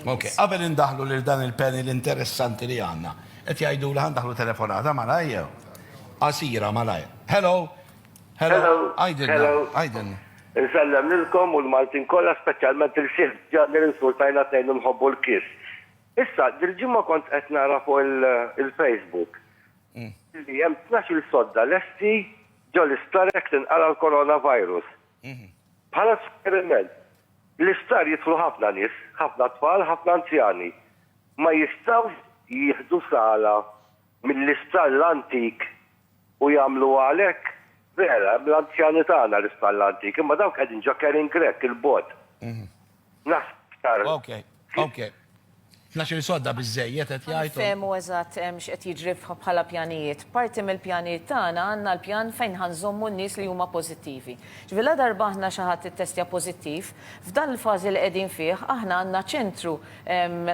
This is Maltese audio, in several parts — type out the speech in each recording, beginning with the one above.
Ok, qabel indaħlu lil dan il-panel interessanti li għanna. Qed jgħidu li għandaħlu telefonata malajja. Qasira malajja. Hello. Hello. Għajdilna. Għajdilna. Nsellem lilkom u l-Maltin kollha speċjalment il-xieħ ġadni l-insultajna tnejn nħobbu l-kis. Issa, dil-ġimma kont qed nara fuq il-Facebook. Li hemm 12 sodda lesti ġol istarek tinqara l-coronavirus. Bħala esperiment, l-istar jidħlu ħafna nies, ħafna tfal, ħafna anzjani. Ma jistgħux jieħdu sala mill-istar l-antik u jagħmlu għalhekk. Vera, l-anzjani tagħna l-istar l-antik, imma dawk qegħdin ġo Kering Grek il-bot. Naħstar. Ok. 12 sodda biżejjed qed jgħidu. Fehmu eżatt x'qed jiġri bħala pjanijiet. Parti mill-pjanijiet tagħna għandna l-pjan fejn ħanżommu n-nies li huma pożittivi. Ġvilla darba aħna xi ħadd ittestja pożittiv, f'dan il-fażi li qegħdin fih aħna għandna ċentru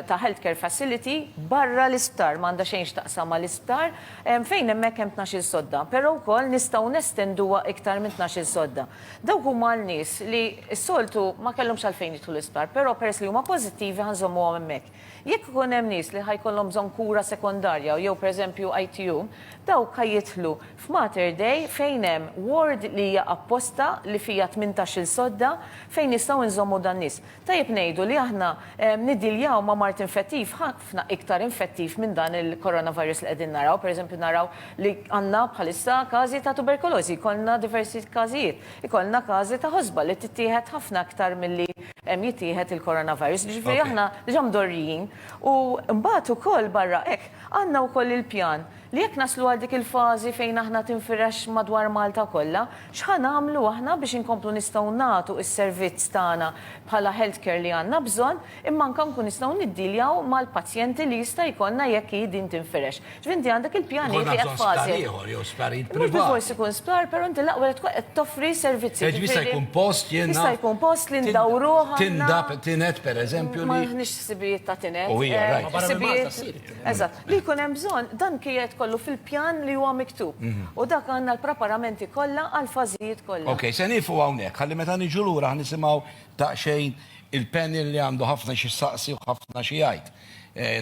ta' healthcare facility barra l-isptar, m'għandha xejn x'taqsam mal-isptar fejn hemmhekk hemm 12 sodda, però wkoll nistgħu nestenduha iktar minn 12 sodda. Dawk huma l-nies li s-soltu ma kellhomx għalfejn jidħlu l-isptar, però peress li huma pożittivi ħanżommuhom hemmhekk. Jekk ikun hemm nies li ħajkollhom bżonn kura sekondarja jew pereżempju ITU, dawk ħajjitlu f'Mater Dei fejn hemm ward li hija apposta li fija 18-il sodda fejn nistgħu nżommu dan nies. Tajjeb ngħidu li aħna niddiljaw ma' mart infettiv ħafna iktar infettiv minn dan il-coronavirus li qegħdin naraw, pereżempju naraw li għandna bħalissa każi ta' tuberkulożi, ikollna diversi każijiet, ikollna każi ta' ħosba li tittieħed ħafna aktar milli jittieħed il-coronavirus. Ġifieri aħna diġà mdorrijin u mbagħad ukoll barra hekk għandna wkoll il-pjan li jekk naslu għal dik il-fażi fejn aħna tinfirex madwar Malta kollha, x'ħan nagħmlu aħna biex inkomplu nistgħu nagħtu s-servizz tagħna bħala healthcare li għandna bżonn, imma anke nkun nistgħu niddiljaw mal-pazjenti li jista' jkollna jekk hi din tinfirex. Ġvinti għandek il-pjan li qiegħed fażi. Mhux forsi jkun sptar, però inti l-aqwel qed toffri servizzi. Jista' jkun post jiena. Jista' jkun post li ndawruh. Tindab tinet pereżempju li. M'aħniex sibijiet ta' tinet. Eżatt. Li jkun hemm bżonn dan kien kollu fil-pjan li huwa miktub. U dak għandna l-preparamenti kollha għal fażijiet kollha. Ok, se nifu hawnhekk, ħalli meta niġu lura nisimgħu daqsxejn il-panel li għandu ħafna xi saqsi u ħafna xi jgħid.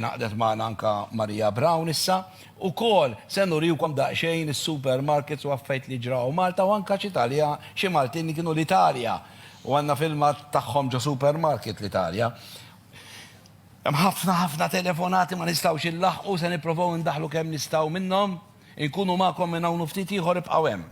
Naqdet magħna anka Marija Brown issa, ukoll se nuriwkom daqsxejn is-supermarkets u affarijiet li ġraw Malta u anke x'Italja, xi Maltin kienu l-Italja u għandna filmat tagħhom ġo supermarket l-Italja. Hemm ħafna telefonati ma nistgħux inlaħqu se nipprovaw indaħlu kemm nistgħu minnhom, inkunu magħkom minn hawn ftit ieħor ibqgħu hemm.